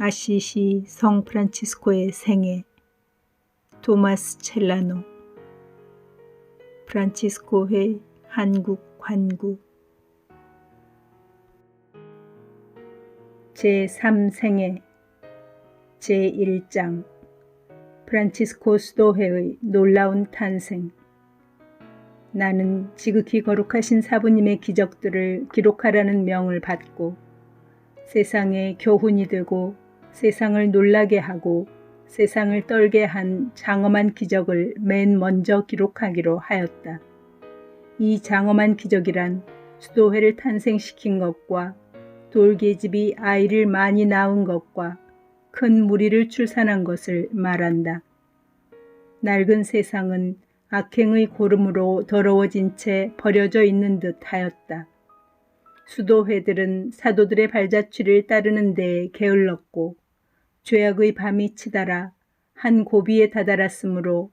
아시시 성 프란치스코의 생애. 토마스 첼라노. 프란치스코회 한국 관구. 제3생애 제1장 프란치스코 수도회의 놀라운 탄생. 나는 지극히 거룩하신 사부님의 기적들을 기록하라는 명을 받고 세상의 교훈이 되고 세상을 놀라게 하고 세상을 떨게 한 장엄한 기적을 맨 먼저 기록하기로 하였다. 이 장엄한 기적이란 수도회를 탄생시킨 것과 돌계집이 아이를 많이 낳은 것과 큰 무리를 출산한 것을 말한다. 낡은 세상은 악행의 고름으로 더러워진 채 버려져 있는 듯 하였다. 수도회들은 사도들의 발자취를 따르는 데에 게을렀고 죄악의 밤이 치달아 한 고비에 다다랐으므로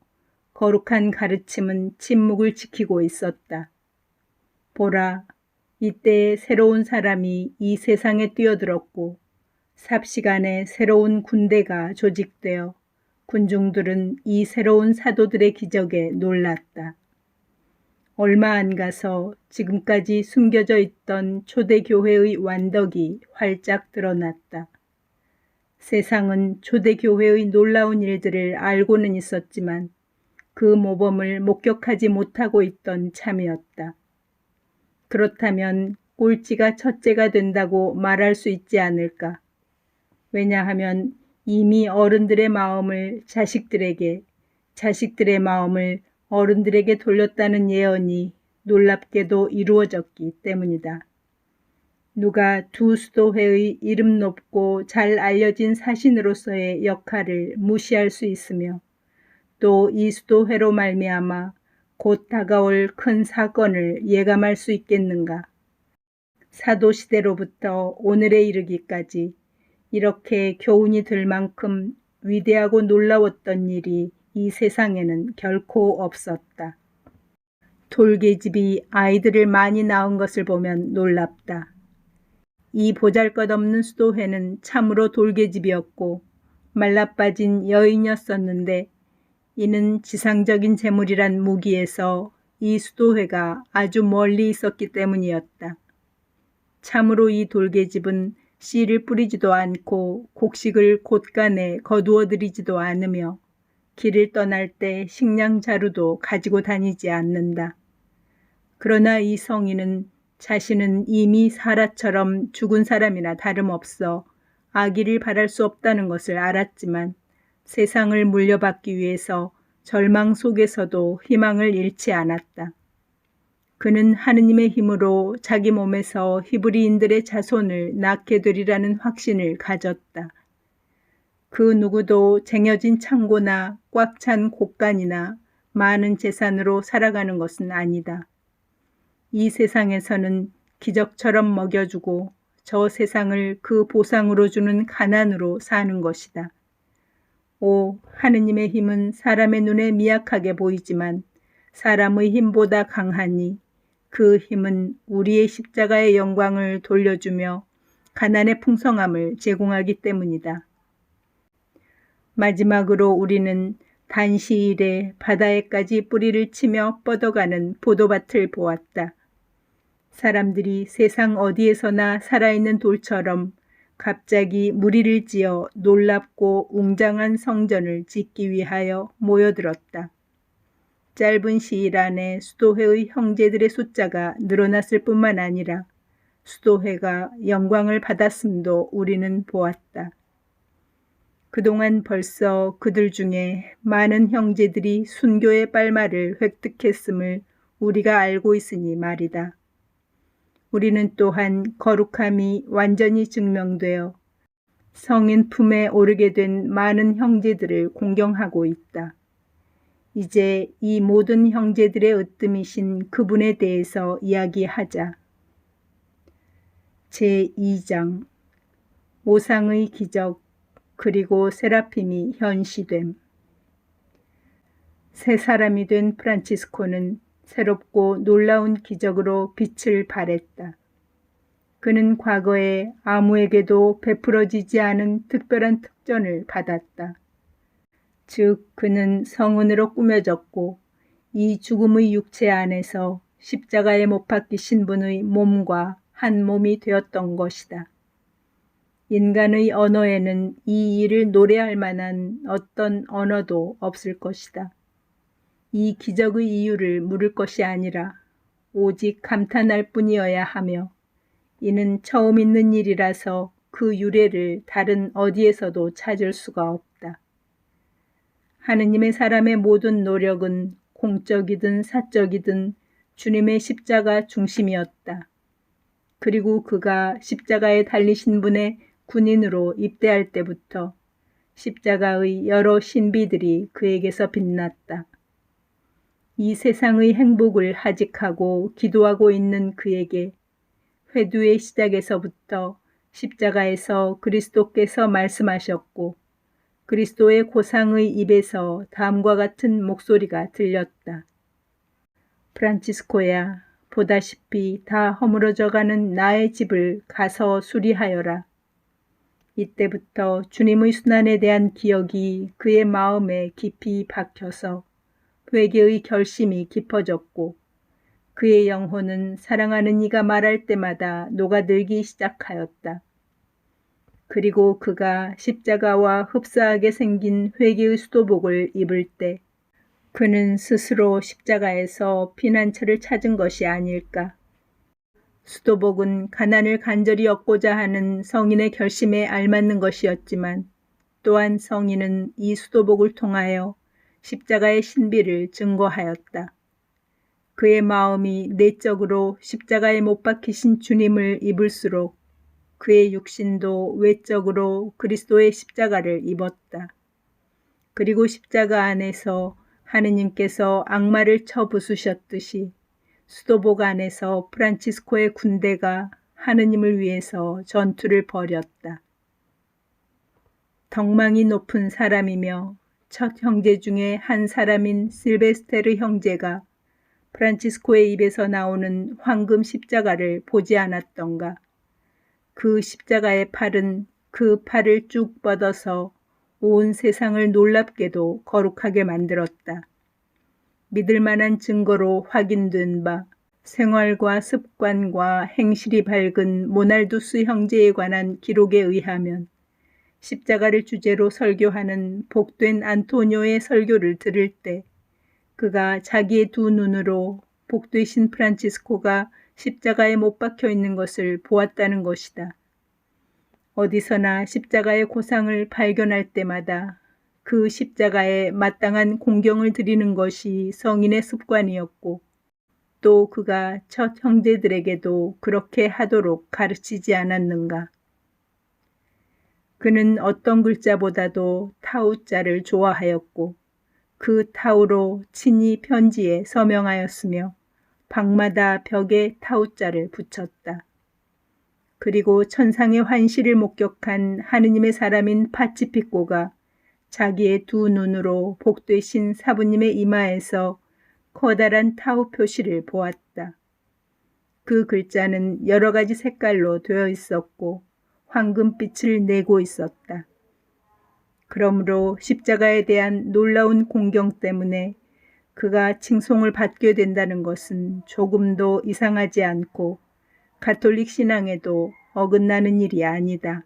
거룩한 가르침은 침묵을 지키고 있었다. 보라, 이때에 새로운 사람이 이 세상에 뛰어들었고 삽시간에 새로운 군대가 조직되어 군중들은 이 새로운 사도들의 기적에 놀랐다. 얼마 안 가서 지금까지 숨겨져 있던 초대교회의 완덕이 활짝 드러났다. 세상은 초대교회의 놀라운 일들을 알고는 있었지만 그 모범을 목격하지 못하고 있던 참이었다. 그렇다면 꼴찌가 첫째가 된다고 말할 수 있지 않을까? 왜냐하면 이미 어른들의 마음을 자식들에게, 자식들의 마음을 어른들에게 돌렸다는 예언이 놀랍게도 이루어졌기 때문이다. 누가 두 수도회의 이름 높고 잘 알려진 사신으로서의 역할을 무시할 수 있으며 또 이 수도회로 말미암아 곧 다가올 큰 사건을 예감할 수 있겠는가? 사도시대로부터 오늘에 이르기까지 이렇게 교훈이 들 만큼 위대하고 놀라웠던 일이 이 세상에는 결코 없었다. 돌계집이 아이들을 많이 낳은 것을 보면 놀랍다. 이 보잘것없는 수도회는 참으로 돌계집이었고 말라빠진 여인이었었는데 이는 지상적인 재물이란 무기에서 이 수도회가 아주 멀리 있었기 때문이었다. 참으로 이 돌계집은 씨를 뿌리지도 않고 곡식을 곳간에 거두어들이지도 않으며 길을 떠날 때 식량 자루도 가지고 다니지 않는다. 그러나 이 성인은 자신은 이미 사라처럼 죽은 사람이나 다름없어 아기를 바랄 수 없다는 것을 알았지만 세상을 물려받기 위해서 절망 속에서도 희망을 잃지 않았다. 그는 하느님의 힘으로 자기 몸에서 히브리인들의 자손을 낳게 되리라는 확신을 가졌다. 그 누구도 쟁여진 창고나 꽉 찬 곳간이나 많은 재산으로 살아가는 것은 아니다. 이 세상에서는 기적처럼 먹여주고 저 세상을 그 보상으로 주는 가난으로 사는 것이다. 오, 하느님의 힘은 사람의 눈에 미약하게 보이지만 사람의 힘보다 강하니 그 힘은 우리의 십자가의 영광을 돌려주며 가난의 풍성함을 제공하기 때문이다. 마지막으로 우리는 단시일에 바다에까지 뿌리를 치며 뻗어가는 포도밭을 보았다. 사람들이 세상 어디에서나 살아있는 돌처럼 갑자기 무리를 지어 놀랍고 웅장한 성전을 짓기 위하여 모여들었다. 짧은 시일 안에 수도회의 형제들의 숫자가 늘어났을 뿐만 아니라 수도회가 영광을 받았음도 우리는 보았다. 그동안 벌써 그들 중에 많은 형제들이 순교의 빨말을 획득했음을 우리가 알고 있으니 말이다. 우리는 또한 거룩함이 완전히 증명되어 성인 품에 오르게 된 많은 형제들을 공경하고 있다. 이제 이 모든 형제들의 으뜸이신 그분에 대해서 이야기하자. 제2장 오상의 기적 그리고 세라핌이 현시됨. 새 사람이 된 프란치스코는 새롭고 놀라운 기적으로 빛을 발했다. 그는 과거에 아무에게도 베풀어지지 않은 특별한 특전을 받았다. 즉, 그는 성은으로 꾸며졌고 이 죽음의 육체 안에서 십자가에 못 박히신 분의 몸과 한 몸이 되었던 것이다. 인간의 언어에는 이 일을 노래할 만한 어떤 언어도 없을 것이다. 이 기적의 이유를 물을 것이 아니라 오직 감탄할 뿐이어야 하며 이는 처음 있는 일이라서 그 유래를 다른 어디에서도 찾을 수가 없다. 하느님의 사람의 모든 노력은 공적이든 사적이든 주님의 십자가 중심이었다. 그리고 그가 십자가에 달리신 분의 군인으로 입대할 때부터 십자가의 여러 신비들이 그에게서 빛났다. 이 세상의 행복을 하직하고 기도하고 있는 그에게 회두의 시작에서부터 십자가에서 그리스도께서 말씀하셨고 그리스도의 고상의 입에서 다음과 같은 목소리가 들렸다. 프란치스코야, 보다시피 다 허물어져가는 나의 집을 가서 수리하여라. 이때부터 주님의 순환에 대한 기억이 그의 마음에 깊이 박혀서 회개의 결심이 깊어졌고 그의 영혼은 사랑하는 이가 말할 때마다 녹아들기 시작하였다. 그리고 그가 십자가와 흡사하게 생긴 회개의 수도복을 입을 때 그는 스스로 십자가에서 피난처를 찾은 것이 아닐까. 수도복은 가난을 간절히 얻고자 하는 성인의 결심에 알맞는 것이었지만 또한 성인은 이 수도복을 통하여 십자가의 신비를 증거하였다. 그의 마음이 내적으로 십자가에 못 박히신 주님을 입을수록 그의 육신도 외적으로 그리스도의 십자가를 입었다. 그리고 십자가 안에서 하느님께서 악마를 쳐 부수셨듯이 수도복 안에서 프란치스코의 군대가 하느님을 위해서 전투를 벌였다. 덕망이 높은 사람이며 첫 형제 중에 한 사람인 실베스테르 형제가 프란치스코의 입에서 나오는 황금 십자가를 보지 않았던가. 그 십자가의 팔은 그 팔을 쭉 뻗어서 온 세상을 놀랍게도 거룩하게 만들었다. 믿을 만한 증거로 확인된 바 생활과 습관과 행실이 밝은 모날두스 형제에 관한 기록에 의하면 십자가를 주제로 설교하는 복된 안토니오의 설교를 들을 때 그가 자기의 두 눈으로 복되신 프란치스코가 십자가에 못 박혀 있는 것을 보았다는 것이다. 어디서나 십자가의 고상을 발견할 때마다 그 십자가에 마땅한 공경을 드리는 것이 성인의 습관이었고 또 그가 첫 형제들에게도 그렇게 하도록 가르치지 않았는가. 그는 어떤 글자보다도 타우자를 좋아하였고 그 타우로 친히 편지에 서명하였으며 방마다 벽에 타우자를 붙였다. 그리고 천상의 환시를 목격한 하느님의 사람인 파치피코가 자기의 두 눈으로 복되신 사부님의 이마에서 커다란 타우 표시를 보았다. 그 글자는 여러 가지 색깔로 되어 있었고 황금빛을 내고 있었다. 그러므로 십자가에 대한 놀라운 공경 때문에 그가 칭송을 받게 된다는 것은 조금도 이상하지 않고 가톨릭 신앙에도 어긋나는 일이 아니다.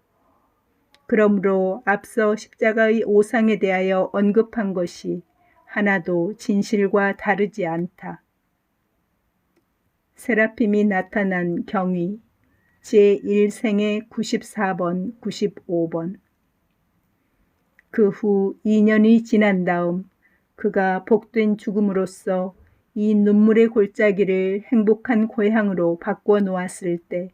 그러므로 앞서 십자가의 오상에 대하여 언급한 것이 하나도 진실과 다르지 않다. 세라핌이 나타난 경위 제1생애 94번, 95번. 그 후 2년이 지난 다음 그가 복된 죽음으로써 이 눈물의 골짜기를 행복한 고향으로 바꾸어 놓았을 때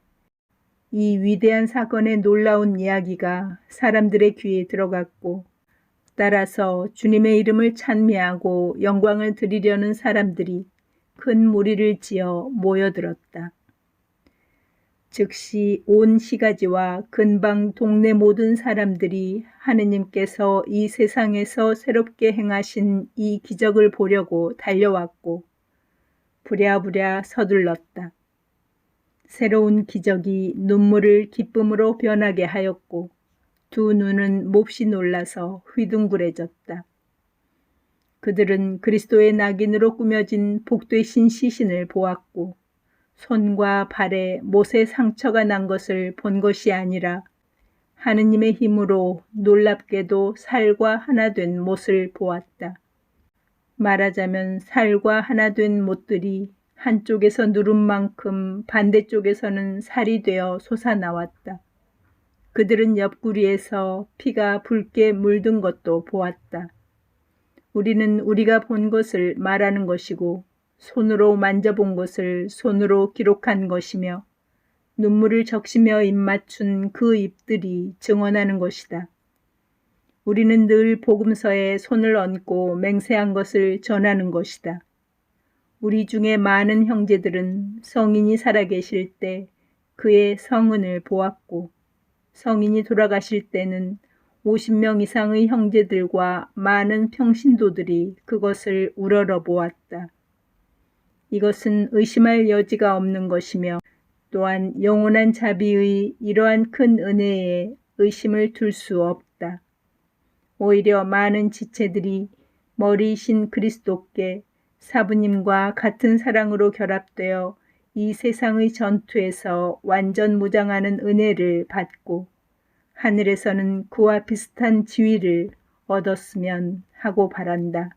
이 위대한 사건의 놀라운 이야기가 사람들의 귀에 들어갔고 따라서 주님의 이름을 찬미하고 영광을 드리려는 사람들이 큰 무리를 지어 모여들었다. 즉시 온 시가지와 근방 동네 모든 사람들이 하느님께서 이 세상에서 새롭게 행하신 이 기적을 보려고 달려왔고 부랴부랴 서둘렀다. 새로운 기적이 눈물을 기쁨으로 변하게 하였고 두 눈은 몹시 놀라서 휘둥그레졌다. 그들은 그리스도의 낙인으로 꾸며진 복되신 시신을 보았고 손과 발에 못의 상처가 난 것을 본 것이 아니라 하느님의 힘으로 놀랍게도 살과 하나 된 못을 보았다. 말하자면 살과 하나 된 못들이 한쪽에서 누른 만큼 반대쪽에서는 살이 되어 솟아나왔다. 그들은 옆구리에서 피가 붉게 물든 것도 보았다. 우리는 우리가 본 것을 말하는 것이고 손으로 만져본 것을 손으로 기록한 것이며 눈물을 적시며 입맞춘 그 입들이 증언하는 것이다. 우리는 늘 복음서에 손을 얹고 맹세한 것을 전하는 것이다. 우리 중에 많은 형제들은 성인이 살아계실 때 그의 성은을 보았고 성인이 돌아가실 때는 50명 이상의 형제들과 많은 평신도들이 그것을 우러러 보았다. 이것은 의심할 여지가 없는 것이며 또한 영원한 자비의 이러한 큰 은혜에 의심을 둘 수 없다. 오히려 많은 지체들이 머리이신 그리스도께 사부님과 같은 사랑으로 결합되어 이 세상의 전투에서 완전 무장하는 은혜를 받고 하늘에서는 그와 비슷한 지위를 얻었으면 하고 바란다.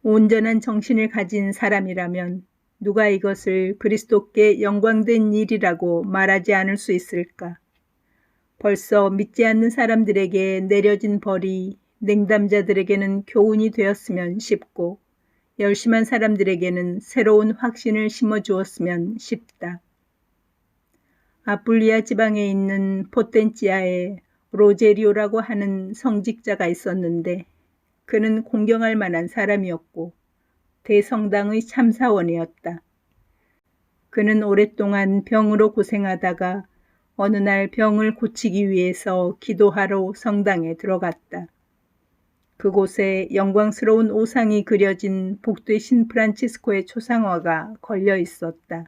온전한 정신을 가진 사람이라면 누가 이것을 그리스도께 영광된 일이라고 말하지 않을 수 있을까? 벌써 믿지 않는 사람들에게 내려진 벌이 냉담자들에게는 교훈이 되었으면 싶고 열심한 사람들에게는 새로운 확신을 심어주었으면 싶다. 아뿔리아 지방에 있는 포텐치아에 로제리오라고 하는 성직자가 있었는데 그는 공경할 만한 사람이었고 대성당의 참사원이었다. 그는 오랫동안 병으로 고생하다가 어느 날 병을 고치기 위해서 기도하러 성당에 들어갔다. 그곳에 영광스러운 오상이 그려진 복되신 프란치스코의 초상화가 걸려 있었다.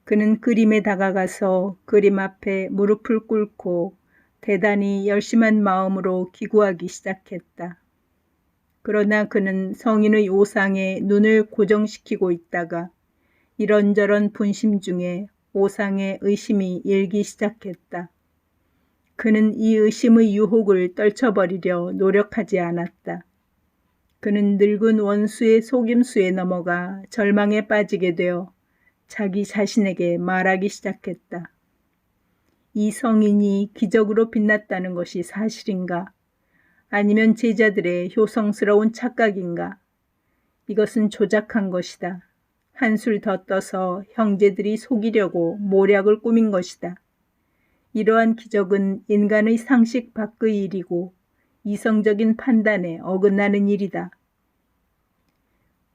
그는 그림에 다가가서 그림 앞에 무릎을 꿇고 대단히 열심한 마음으로 기구하기 시작했다. 그러나 그는 성인의 오상에 눈을 고정시키고 있다가 이런저런 분심 중에 오상에 의심이 일기 시작했다. 그는 이 의심의 유혹을 떨쳐버리려 노력하지 않았다. 그는 늙은 원수의 속임수에 넘어가 절망에 빠지게 되어 자기 자신에게 말하기 시작했다. 이 성인이 기적으로 빛났다는 것이 사실인가? 아니면 제자들의 효성스러운 착각인가? 이것은 조작한 것이다. 한술 더 떠서 형제들이 속이려고 모략을 꾸민 것이다. 이러한 기적은 인간의 상식 밖의 일이고 이성적인 판단에 어긋나는 일이다.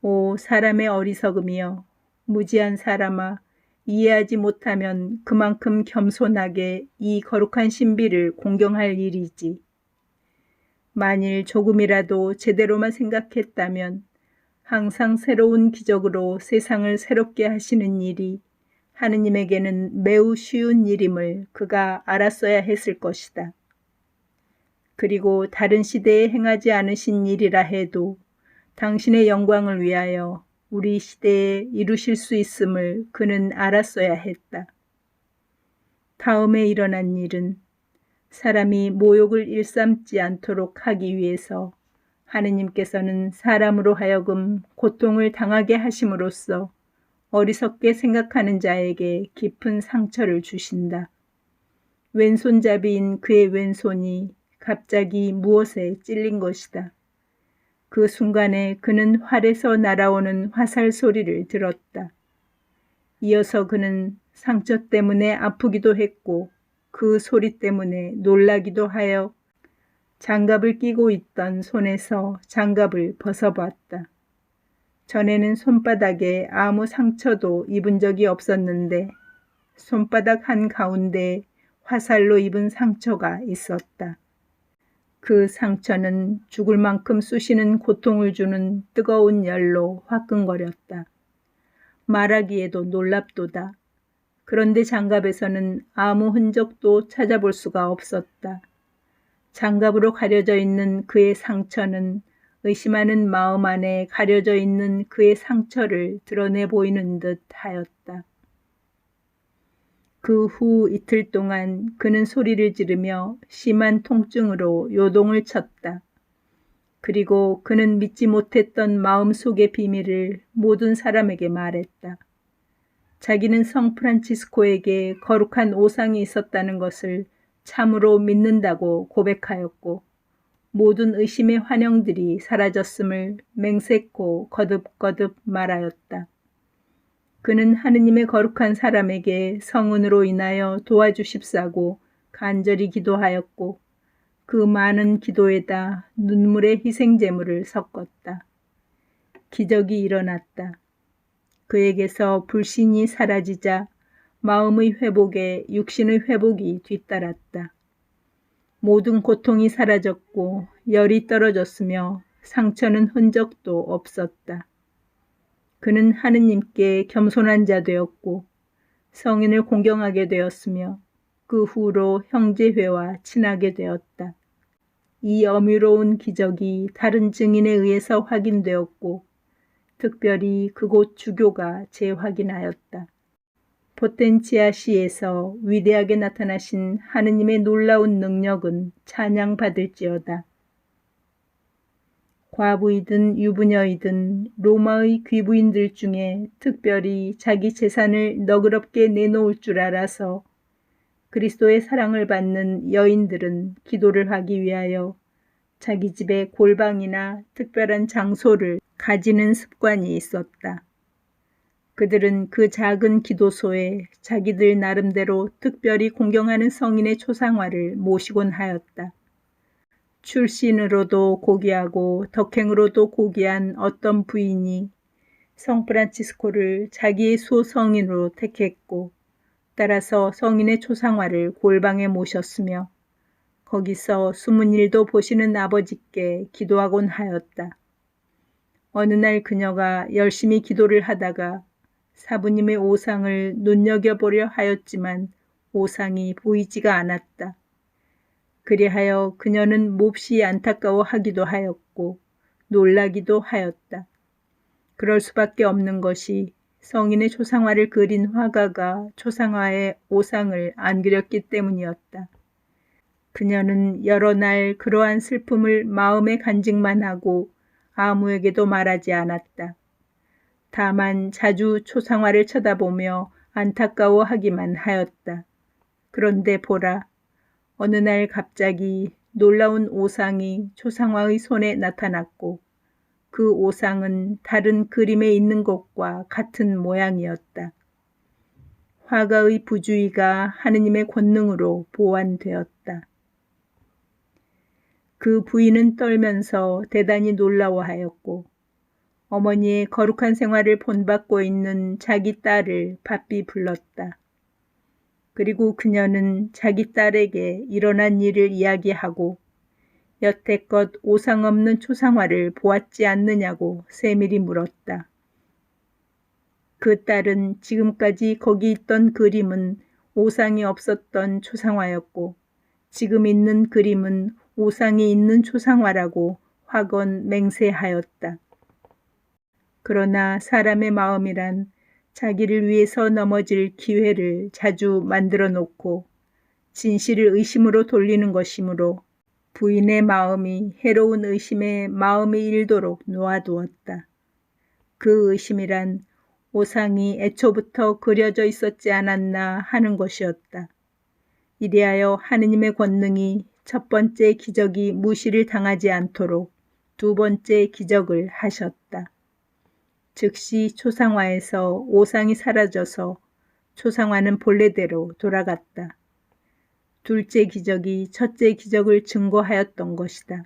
오 사람의 어리석음이여, 무지한 사람아, 이해하지 못하면 그만큼 겸손하게 이 거룩한 신비를 공경할 일이지. 만일 조금이라도 제대로만 생각했다면 항상 새로운 기적으로 세상을 새롭게 하시는 일이 하느님에게는 매우 쉬운 일임을 그가 알았어야 했을 것이다. 그리고 다른 시대에 행하지 않으신 일이라 해도 당신의 영광을 위하여 우리 시대에 이루실 수 있음을 그는 알았어야 했다. 다음에 일어난 일은 사람이 모욕을 일삼지 않도록 하기 위해서 하느님께서는 사람으로 하여금 고통을 당하게 하심으로써 어리석게 생각하는 자에게 깊은 상처를 주신다. 왼손잡이인 그의 왼손이 갑자기 무엇에 찔린 것이다. 그 순간에 그는 활에서 날아오는 화살 소리를 들었다. 이어서 그는 상처 때문에 아프기도 했고 그 소리 때문에 놀라기도 하여 장갑을 끼고 있던 손에서 장갑을 벗어봤다. 전에는 손바닥에 아무 상처도 입은 적이 없었는데 손바닥 한가운데 화살로 입은 상처가 있었다. 그 상처는 죽을 만큼 쑤시는 고통을 주는 뜨거운 열로 화끈거렸다. 말하기에도 놀랍도다. 그런데 장갑에서는 아무 흔적도 찾아볼 수가 없었다. 장갑으로 가려져 있는 그의 상처는 의심하는 마음 안에 가려져 있는 그의 상처를 드러내 보이는 듯 하였다. 그 후 이틀 동안 그는 소리를 지르며 심한 통증으로 요동을 쳤다. 그리고 그는 믿지 못했던 마음속의 비밀을 모든 사람에게 말했다. 자기는 성 프란치스코에게 거룩한 오상이 있었다는 것을 참으로 믿는다고 고백하였고 모든 의심의 환영들이 사라졌음을 맹세코 거듭거듭 말하였다. 그는 하느님의 거룩한 사람에게 성은으로 인하여 도와주십사고 간절히 기도하였고 그 많은 기도에다 눈물의 희생제물을 섞었다. 기적이 일어났다. 그에게서 불신이 사라지자 마음의 회복에 육신의 회복이 뒤따랐다. 모든 고통이 사라졌고 열이 떨어졌으며 상처는 흔적도 없었다. 그는 하느님께 겸손한 자 되었고 성인을 공경하게 되었으며 그 후로 형제회와 친하게 되었다. 이 어미로운 기적이 다른 증인에 의해서 확인되었고 특별히 그곳 주교가 재확인하였다. 포텐치아시에서 위대하게 나타나신 하느님의 놀라운 능력은 찬양받을지어다. 과부이든 유부녀이든 로마의 귀부인들 중에 특별히 자기 재산을 너그럽게 내놓을 줄 알아서 그리스도의 사랑을 받는 여인들은 기도를 하기 위하여 자기 집에 골방이나 특별한 장소를 가지는 습관이 있었다. 그들은 그 작은 기도소에 자기들 나름대로 특별히 공경하는 성인의 초상화를 모시곤 하였다. 출신으로도 고귀하고 덕행으로도 고귀한 어떤 부인이 성 프란치스코를 자기의 소성인으로 택했고 따라서 성인의 초상화를 골방에 모셨으며 거기서 숨은 일도 보시는 아버지께 기도하곤 하였다. 어느 날 그녀가 열심히 기도를 하다가 사부님의 오상을 눈여겨보려 하였지만 오상이 보이지가 않았다. 그리하여 그녀는 몹시 안타까워하기도 하였고 놀라기도 하였다. 그럴 수밖에 없는 것이 성인의 초상화를 그린 화가가 초상화에 오상을 안 그렸기 때문이었다. 그녀는 여러 날 그러한 슬픔을 마음에 간직만 하고 아무에게도 말하지 않았다. 다만 자주 초상화를 쳐다보며 안타까워하기만 하였다. 그런데 보라, 어느 날 갑자기 놀라운 오상이 초상화의 손에 나타났고 그 오상은 다른 그림에 있는 것과 같은 모양이었다. 화가의 부주의가 하느님의 권능으로 보완되었다. 그 부인은 떨면서 대단히 놀라워하였고 어머니의 거룩한 생활을 본받고 있는 자기 딸을 바삐 불렀다. 그리고 그녀는 자기 딸에게 일어난 일을 이야기하고 여태껏 오상 없는 초상화를 보았지 않느냐고 세밀히 물었다. 그 딸은 지금까지 거기 있던 그림은 오상이 없었던 초상화였고 지금 있는 그림은 오상이 있는 초상화라고 확언 맹세하였다. 그러나 사람의 마음이란 자기를 위해서 넘어질 기회를 자주 만들어 놓고 진실을 의심으로 돌리는 것이므로 부인의 마음이 해로운 의심에 마음이 일도록 놓아두었다. 그 의심이란 오상이 애초부터 그려져 있었지 않았나 하는 것이었다. 이리하여 하느님의 권능이 첫 번째 기적이 무시를 당하지 않도록 두 번째 기적을 하셨다. 즉시 초상화에서 오상이 사라져서 초상화는 본래대로 돌아갔다. 둘째 기적이 첫째 기적을 증거하였던 것이다.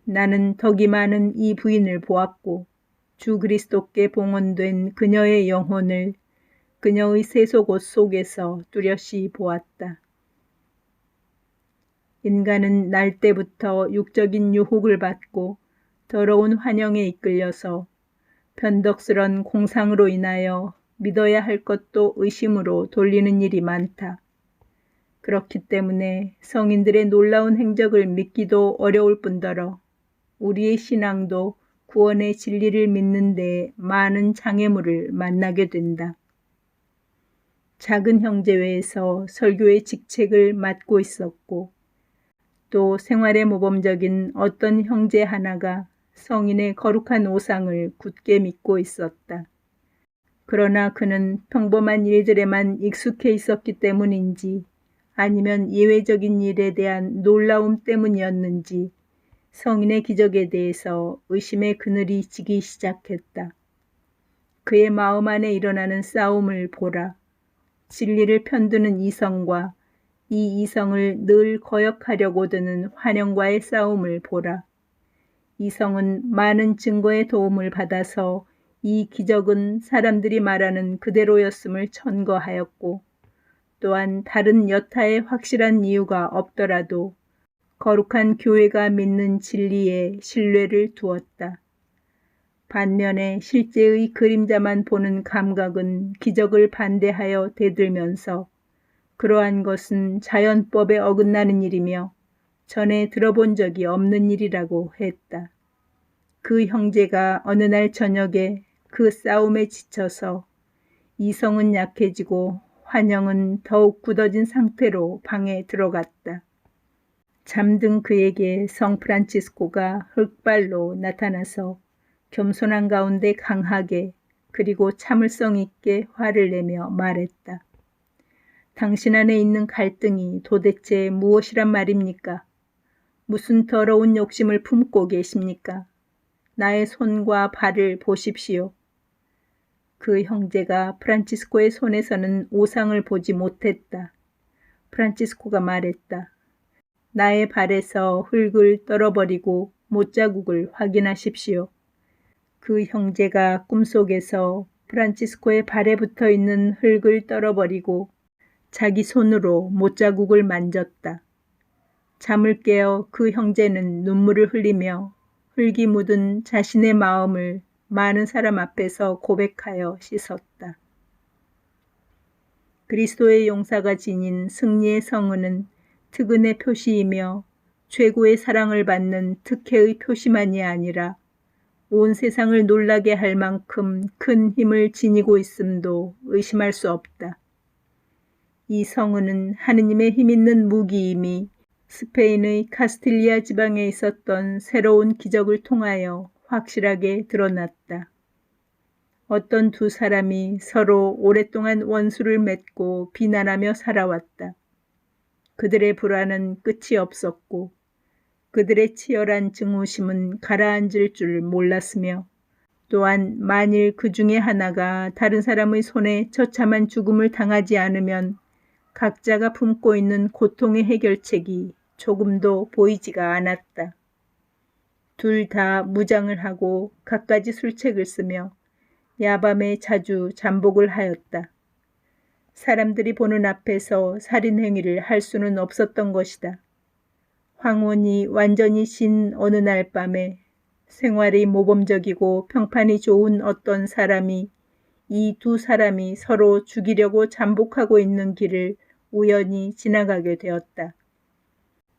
나는 덕이 많은 이 부인을 보았고 주 그리스도께 봉헌된 그녀의 영혼을 그녀의 세속옷 속에서 뚜렷이 보았다. 인간은 날 때부터 육적인 유혹을 받고 더러운 환영에 이끌려서 변덕스런 공상으로 인하여 믿어야 할 것도 의심으로 돌리는 일이 많다. 그렇기 때문에 성인들의 놀라운 행적을 믿기도 어려울 뿐더러 우리의 신앙도 구원의 진리를 믿는 데 많은 장애물을 만나게 된다. 작은 형제회에서 설교의 직책을 맡고 있었고 또 생활의 모범적인 어떤 형제 하나가 성인의 거룩한 오상을 굳게 믿고 있었다. 그러나 그는 평범한 일들에만 익숙해 있었기 때문인지 아니면 예외적인 일에 대한 놀라움 때문이었는지 성인의 기적에 대해서 의심의 그늘이 지기 시작했다. 그의 마음 안에 일어나는 싸움을 보라. 진리를 편드는 이성과 이 이성을 늘 거역하려고 드는 환영과의 싸움을 보라. 이성은 많은 증거의 도움을 받아서 이 기적은 사람들이 말하는 그대로였음을 천거하였고 또한 다른 여타의 확실한 이유가 없더라도 거룩한 교회가 믿는 진리에 신뢰를 두었다. 반면에 실제의 그림자만 보는 감각은 기적을 반대하여 대들면서 그러한 것은 자연법에 어긋나는 일이며 전에 들어본 적이 없는 일이라고 했다. 그 형제가 어느 날 저녁에 그 싸움에 지쳐서 이성은 약해지고 환영은 더욱 굳어진 상태로 방에 들어갔다. 잠든 그에게 성 프란치스코가 흑발로 나타나서 겸손한 가운데 강하게 그리고 참을성 있게 화를 내며 말했다. 당신 안에 있는 갈등이 도대체 무엇이란 말입니까? 무슨 더러운 욕심을 품고 계십니까? 나의 손과 발을 보십시오. 그 형제가 프란치스코의 손에서는 오상을 보지 못했다. 프란치스코가 말했다. 나의 발에서 흙을 떨어버리고 못자국을 확인하십시오. 그 형제가 꿈속에서 프란치스코의 발에 붙어 있는 흙을 떨어버리고 자기 손으로 못자국을 만졌다. 잠을 깨어 그 형제는 눈물을 흘리며 흙이 묻은 자신의 마음을 많은 사람 앞에서 고백하여 씻었다. 그리스도의 용사가 지닌 승리의 성은은 특은의 표시이며 최고의 사랑을 받는 특혜의 표시만이 아니라 온 세상을 놀라게 할 만큼 큰 힘을 지니고 있음도 의심할 수 없다. 이 성은은 하느님의 힘있는 무기임이 스페인의 카스틸리아 지방에 있었던 새로운 기적을 통하여 확실하게 드러났다. 어떤 두 사람이 서로 오랫동안 원수를 맺고 비난하며 살아왔다. 그들의 불화는 끝이 없었고 그들의 치열한 증오심은 가라앉을 줄 몰랐으며 또한 만일 그 중에 하나가 다른 사람의 손에 처참한 죽음을 당하지 않으면 각자가 품고 있는 고통의 해결책이 조금도 보이지가 않았다. 둘 다 무장을 하고 갖가지 술책을 쓰며 야밤에 자주 잠복을 하였다. 사람들이 보는 앞에서 살인행위를 할 수는 없었던 것이다. 황혼이 완전히 진 어느 날 밤에 생활이 모범적이고 평판이 좋은 어떤 사람이 이 두 사람이 서로 죽이려고 잠복하고 있는 길을 우연히 지나가게 되었다.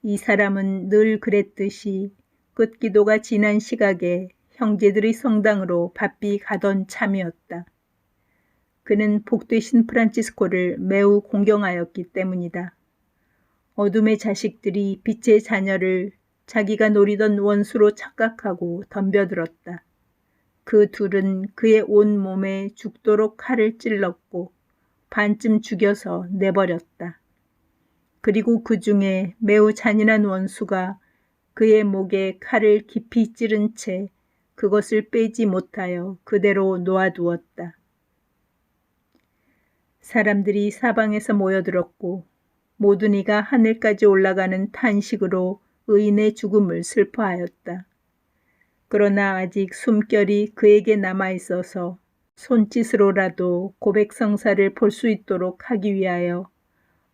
이 사람은 늘 그랬듯이 끝기도가 지난 시각에 형제들의 성당으로 바삐 가던 참이었다. 그는 복되신 프란치스코를 매우 공경하였기 때문이다. 어둠의 자식들이 빛의 자녀를 자기가 노리던 원수로 착각하고 덤벼들었다. 그 둘은 그의 온 몸에 죽도록 칼을 찔렀고 반쯤 죽여서 내버렸다. 그리고 그 중에 매우 잔인한 원수가 그의 목에 칼을 깊이 찌른 채 그것을 빼지 못하여 그대로 놓아두었다. 사람들이 사방에서 모여들었고 모든 이가 하늘까지 올라가는 탄식으로 의인의 죽음을 슬퍼하였다. 그러나 아직 숨결이 그에게 남아있어서 손짓으로라도 고백성사를 볼 수 있도록 하기 위하여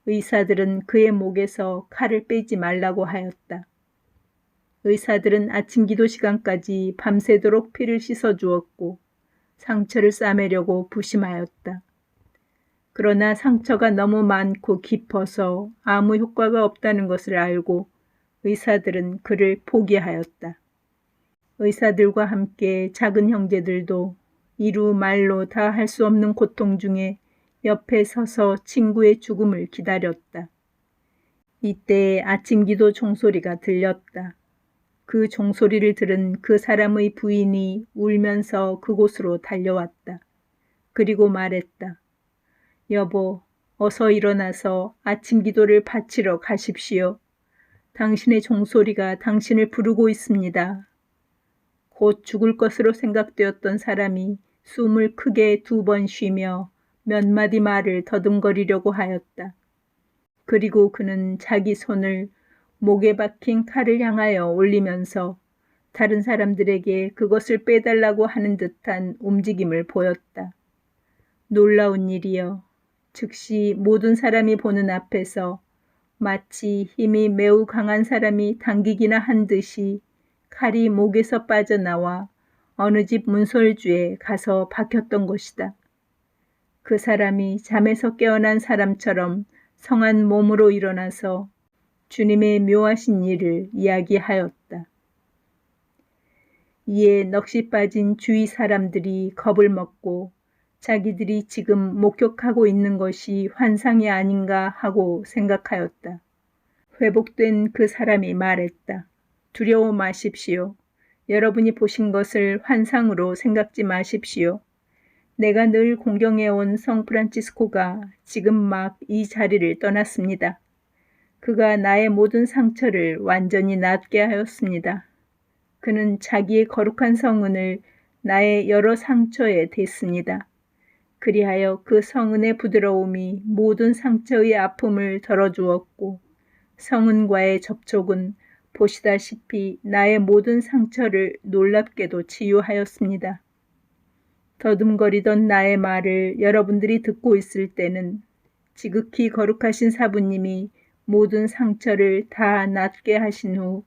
의사들은 그의 목에서 칼을 빼지 말라고 하였다. 의사들은 아침 기도 시간까지 밤새도록 피를 씻어 주었고 상처를 싸매려고 부심하였다. 그러나 상처가 너무 많고 깊어서 아무 효과가 없다는 것을 알고 의사들은 그를 포기하였다. 의사들과 함께 작은 형제들도 이루 말로 다 할 수 없는 고통 중에 옆에 서서 친구의 죽음을 기다렸다. 이때 아침 기도 종소리가 들렸다. 그 종소리를 들은 그 사람의 부인이 울면서 그곳으로 달려왔다. 그리고 말했다. 여보, 어서 일어나서 아침 기도를 바치러 가십시오. 당신의 종소리가 당신을 부르고 있습니다. 곧 죽을 것으로 생각되었던 사람이 숨을 크게 2번 쉬며 몇 마디 말을 더듬거리려고 하였다. 그리고 그는 자기 손을 목에 박힌 칼을 향하여 올리면서 다른 사람들에게 그것을 빼달라고 하는 듯한 움직임을 보였다. 놀라운 일이여. 즉시 모든 사람이 보는 앞에서 마치 힘이 매우 강한 사람이 당기기나 한 듯이 칼이 목에서 빠져나와 어느 집 문설주에 가서 박혔던 것이다. 그 사람이 잠에서 깨어난 사람처럼 성한 몸으로 일어나서 주님의 묘하신 일을 이야기하였다. 이에 넋이 빠진 주위 사람들이 겁을 먹고 자기들이 지금 목격하고 있는 것이 환상이 아닌가 하고 생각하였다. 회복된 그 사람이 말했다. 두려워 마십시오. 여러분이 보신 것을 환상으로 생각지 마십시오. 내가 늘 공경해온 성 프란치스코가 지금 막 이 자리를 떠났습니다. 그가 나의 모든 상처를 완전히 낫게 하였습니다. 그는 자기의 거룩한 성은을 나의 여러 상처에 댔습니다. 그리하여 그 성은의 부드러움이 모든 상처의 아픔을 덜어주었고 성은과의 접촉은 보시다시피 나의 모든 상처를 놀랍게도 치유하였습니다. 더듬거리던 나의 말을 여러분들이 듣고 있을 때는 지극히 거룩하신 사부님이 모든 상처를 다 낫게 하신 후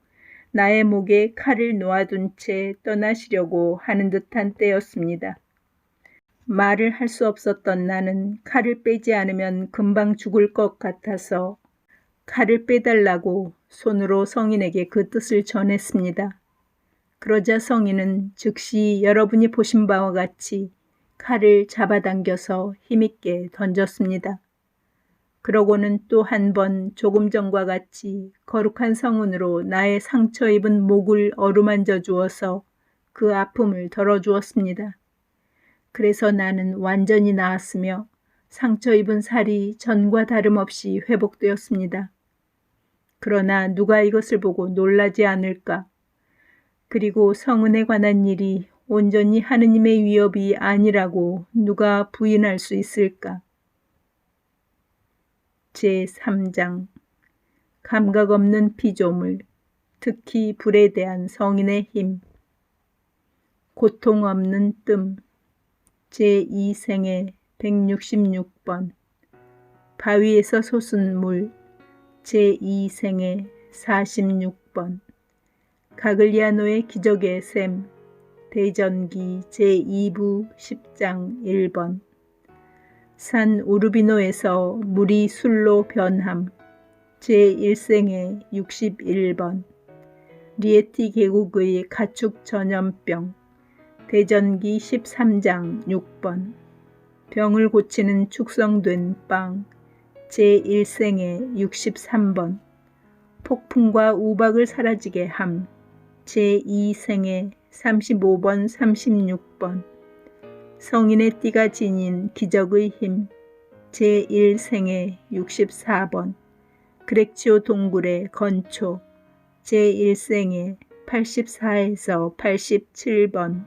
나의 목에 칼을 놓아둔 채 떠나시려고 하는 듯한 때였습니다. 말을 할 수 없었던 나는 칼을 빼지 않으면 금방 죽을 것 같아서 칼을 빼달라고 손으로 성인에게 그 뜻을 전했습니다. 그러자 성인은 즉시 여러분이 보신 바와 같이 칼을 잡아당겨서 힘있게 던졌습니다. 그러고는 또 한 번 조금 전과 같이 거룩한 성은으로 나의 상처 입은 목을 어루만져 주어서 그 아픔을 덜어주었습니다. 그래서 나는 완전히 나았으며 상처 입은 살이 전과 다름없이 회복되었습니다. 그러나 누가 이것을 보고 놀라지 않을까? 그리고 성은에 관한 일이 온전히 하느님의 위협이 아니라고 누가 부인할 수 있을까? 제3장 감각 없는 피조물, 특히 불에 대한 성인의 힘. 고통 없는 뜸. 제2생애 166번 바위에서 솟은 물. 제2생애 46번 가글리아노의 기적의 샘. 대전기 제2부 10장 1번 산 우르비노에서 물이 술로 변함. 제1생애 61번 리에티 계곡의 가축 전염병. 대전기 13장 6번 병을 고치는 축성된 빵. 제1생애 63번 폭풍과 우박을 사라지게 함. 제2생애 35번 36번 성인의 띠가 지닌 기적의 힘. 제1생애 64번 그렉치오 동굴의 건초. 제1생애 84에서 87번